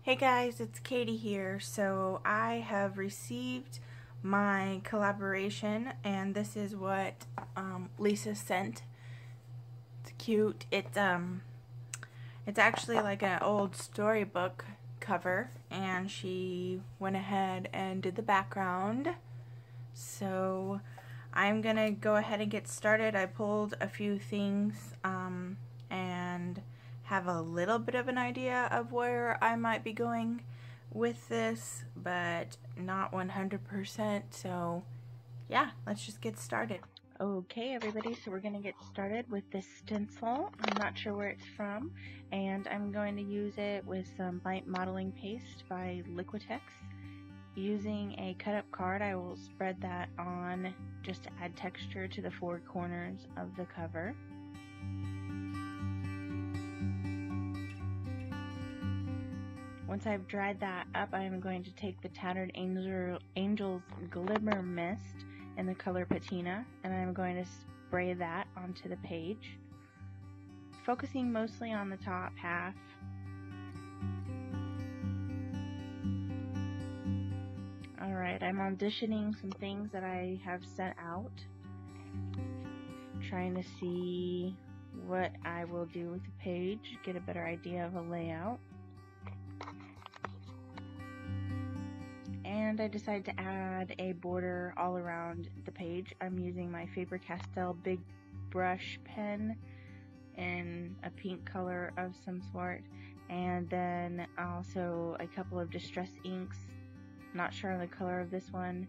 Hey guys, it's Katie here. So I have received my collaboration and this is what Lisa sent. It's cute. It's actually like an old storybook cover and she went ahead and did the background. So I'm gonna go ahead and get started. I pulled a few things and have a little bit of an idea of where I might be going with this, but not 100%. So yeah, let's just get started. Okay everybody, so we're going to get started with this stencil. I'm not sure where it's from, and I'm going to use it with some light modeling paste by Liquitex. Using a cut up card, I will spread that on just to add texture to the four corners of the cover. Once I've dried that up, I'm going to take the Tattered Angel's Glimmer Mist in the color Patina, and I'm going to spray that onto the page, focusing mostly on the top half. Alright, I'm auditioning some things that I have sent out, trying to see what I will do with the page, get a better idea of a layout. And I decided to add a border all around the page. I'm using my Faber-Castell big brush pen in a pink color of some sort, and then also a couple of distress inks. Not sure on the color of this one,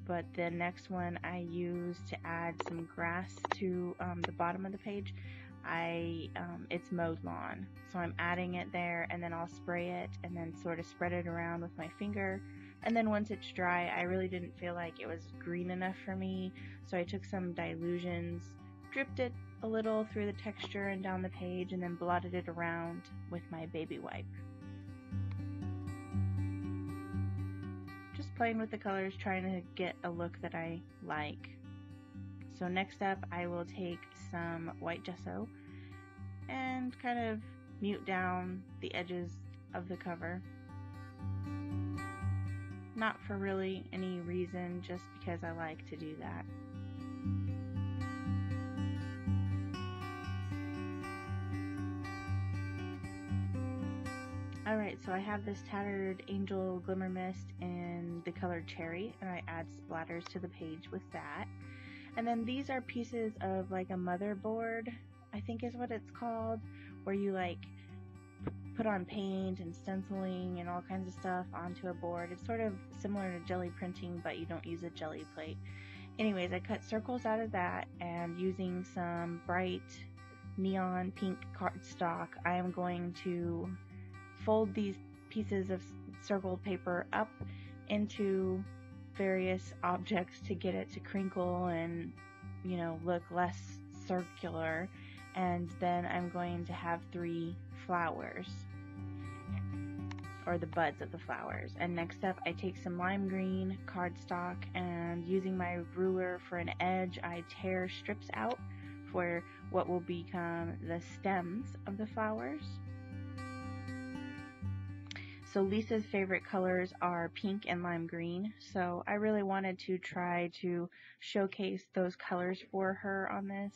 but the next one I used to add some grass to the bottom of the page. It's mowed lawn, so I'm adding it there, and then I'll spray it and then sort of spread it around with my finger. And then once it's dry, I really didn't feel like it was green enough for me, so I took some Dilutions, dripped it a little through the texture and down the page, and then blotted it around with my baby wipe. Just playing with the colors, trying to get a look that I like. So next up, I will take some white gesso and kind of mute down the edges of the cover. Not for really any reason, just because I like to do that. Alright, so I have this Tattered Angel Glimmer Mist in the color Cherry, and I add splatters to the page with that. And then these are pieces of like a motherboard, I think is what it's called, where you like put on paint and stenciling and all kinds of stuff onto a board. It's sort of similar to jelly printing, but you don't use a jelly plate. Anyways, I cut circles out of that, and using some bright neon pink cardstock, I am going to fold these pieces of circled paper up into various objects to get it to crinkle and, you know, look less circular. And then I'm going to have 3 flowers, or the buds of the flowers. And next up, I take some lime green cardstock, and using my ruler for an edge, I tear strips out for what will become the stems of the flowers. So Lisa's favorite colors are pink and lime green, so I really wanted to try to showcase those colors for her on this.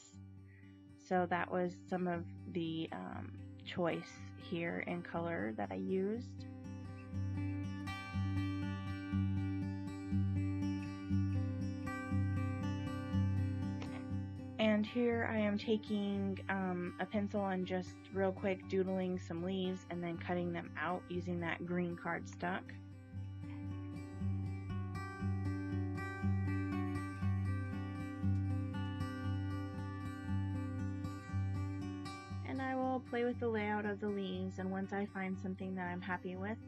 So that was some of the choice here in color that I used. And here I am taking a pencil and just real quick doodling some leaves and then cutting them out using that green cardstock. And I will play with the layout of the leaves, and once I find something that I'm happy with,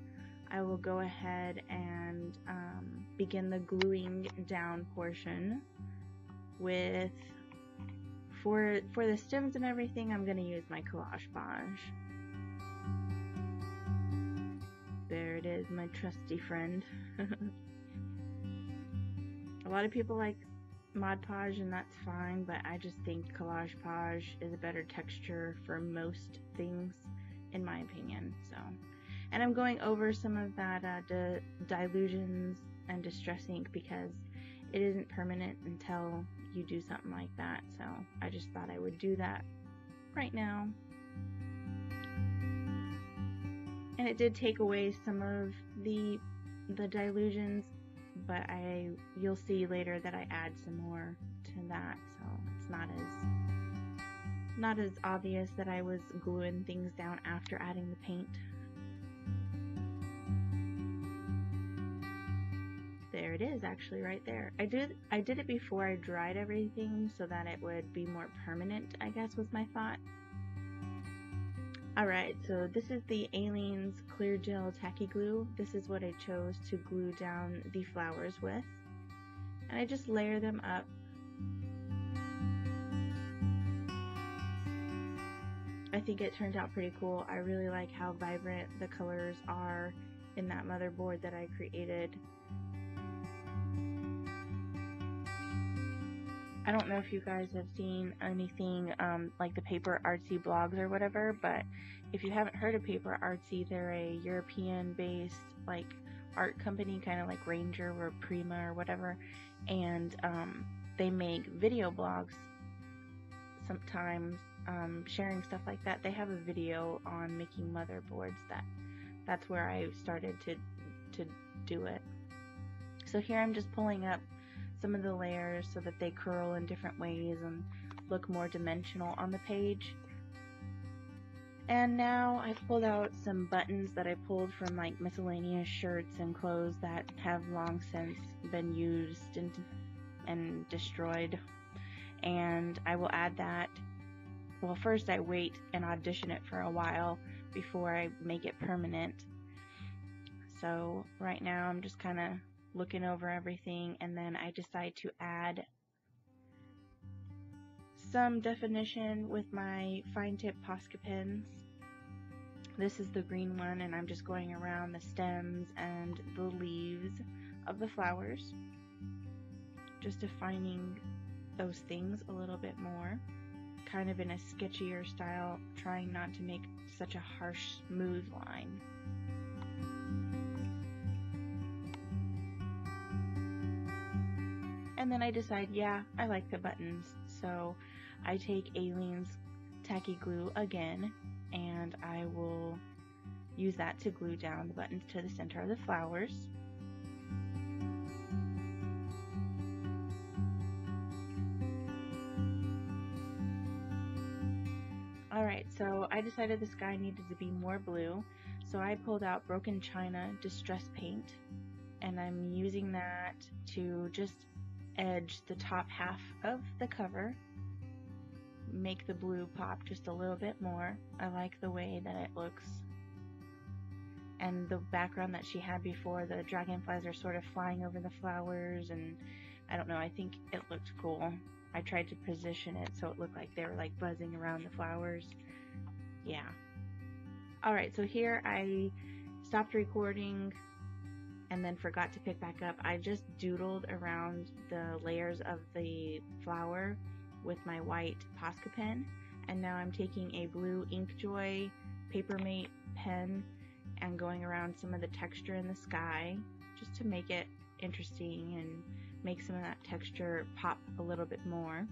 I will go ahead and begin the gluing down portion with... For the stems and everything, I'm going to use my Collage. There it is, my trusty friend. A lot of people like Mod Podge, and that's fine, but I just think Collage Podge is a better texture for most things, in my opinion. So And I'm going over some of that dilutions and distress ink because it isn't permanent until you do something like that. So I just thought I would do that right now. And it did take away some of the dilutions, but you'll see later that I add some more to that, so it's not as obvious that I was gluing things down after adding the paint. There it is, actually, right there. I did it before I dried everything so that it would be more permanent, I guess was my thought. Alright, so this is the Aleene's Clear Gel Tacky Glue. This is what I chose to glue down the flowers with. And I just layer them up. I think it turned out pretty cool. I really like how vibrant the colors are in that motherboard that I created. I don't know if you guys have seen anything like the Paper Artsy blogs or whatever, but if you haven't heard of Paper Artsy, they're a European-based like art company, kind of like Ranger or Prima or whatever, and they make video blogs sometimes, sharing stuff like that. They have a video on making motherboards. That's where I started to do it. So here I'm just pulling up some of the layers so that they curl in different ways and look more dimensional on the page. And now I've pulled out some buttons that I pulled from like miscellaneous shirts and clothes that have long since been used and destroyed. And I will add that. Well, first I wait and audition it for a while before I make it permanent. So right now I'm just kind of looking over everything, and then I decide to add some definition with my fine tip Posca pens. This is the green one, and I'm just going around the stems and the leaves of the flowers, just defining those things a little bit more, kind of in a sketchier style, trying not to make such a harsh, smooth line. And then I decide, yeah, I like the buttons, so I take Aleene's Tacky Glue again, and I will use that to glue down the buttons to the center of the flowers. Alright, so I decided the sky needed to be more blue, so I pulled out Broken China Distress Paint, and I'm using that to just edge the top half of the cover, make the blue pop just a little bit more. I like the way that it looks, and the background that she had before, the dragonflies are sort of flying over the flowers, and I don't know, I think it looked cool. I tried to position it so it looked like they were like buzzing around the flowers. Yeah. Alright, so here I stopped recording and then forgot to pick back up. I just doodled around the layers of the flower with my white Posca pen, and now I'm taking a blue Inkjoy Papermate pen and going around some of the texture in the sky just to make it interesting and make some of that texture pop a little bit more.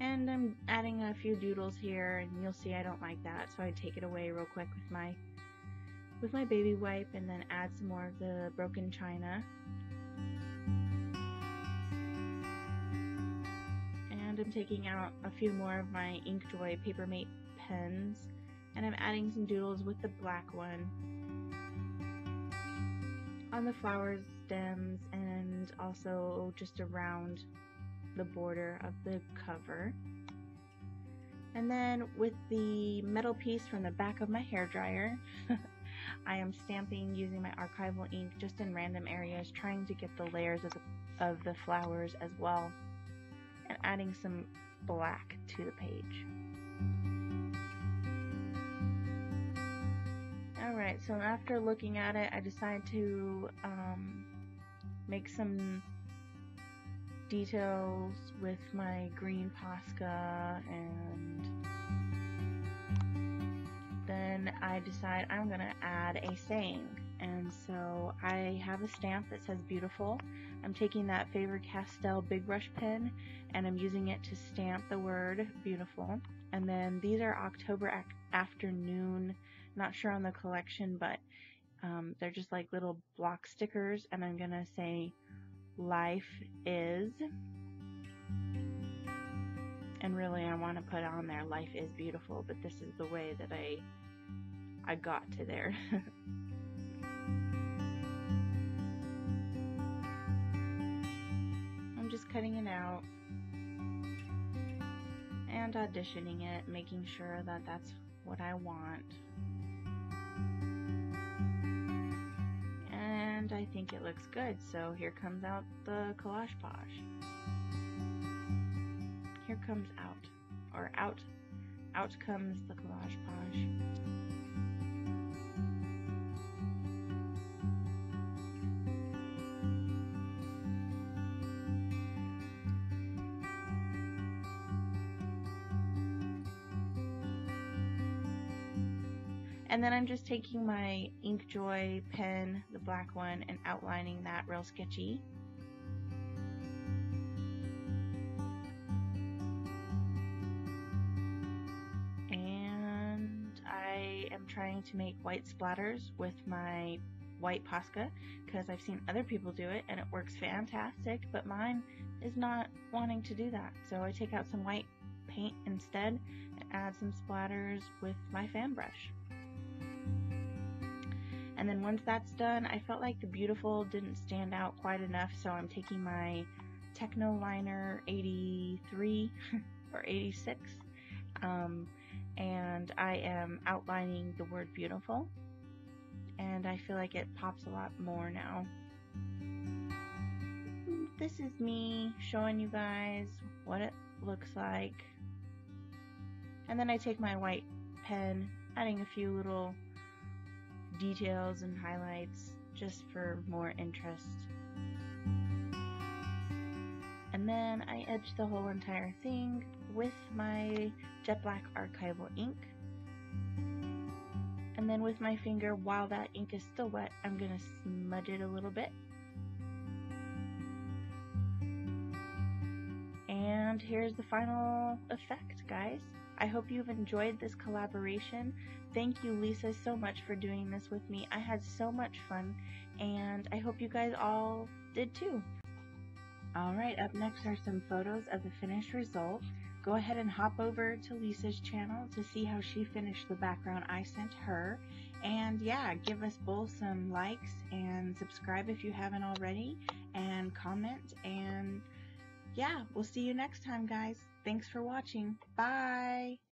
And I'm adding a few doodles here, and you'll see I don't like that, so I take it away real quick with my baby wipe, and then add some more of the Broken China. And I'm taking out a few more of my Inkjoy Papermate pens, and I'm adding some doodles with the black one on the flowers, stems, and also just around the border of the cover. And then with the metal piece from the back of my hairdryer, I am stamping using my archival ink just in random areas, trying to get the layers of the flowers as well, and adding some black to the page. Alright, so after looking at it, I decided to make some details with my green Posca and I decide I'm going to add a saying. And so I have a stamp that says beautiful. I'm taking that Faber-Castell Big Brush pen and I'm using it to stamp the word beautiful. And then these are October afternoon, not sure on the collection, but they're just like little block stickers, and I'm going to say life is. And really I want to put on there life is beautiful, but this is the way that I got to there. I'm just cutting it out and auditioning it, making sure that that's what I want. And I think it looks good, so here comes out the collage posh. Here comes out, or out comes the collage posh. And then I'm just taking my Inkjoy pen, the black one, and outlining that real sketchy. And I am trying to make white splatters with my white Posca because I've seen other people do it and it works fantastic, but mine is not wanting to do that. So I take out some white paint instead and add some splatters with my fan brush. And then once that's done, I felt like the beautiful didn't stand out quite enough, so I'm taking my Techno Liner 83 or 86, and I am outlining the word beautiful, and I feel like it pops a lot more now. This is me showing you guys what it looks like. And then I take my white pen, adding a few little details and highlights just for more interest. And then I edge the whole entire thing with my jet black archival ink. And then with my finger, while that ink is still wet, I'm going to smudge it a little bit. And here's the final effect, guys. I hope you've enjoyed this collaboration. Thank you, Lisa, so much for doing this with me. I had so much fun, and I hope you guys all did too. Alright, up next are some photos of the finished result. Go ahead and hop over to Lisa's channel to see how she finished the background I sent her. And yeah, give us both some likes and subscribe if you haven't already, and comment, and yeah, we'll see you next time, guys. Thanks for watching. Bye!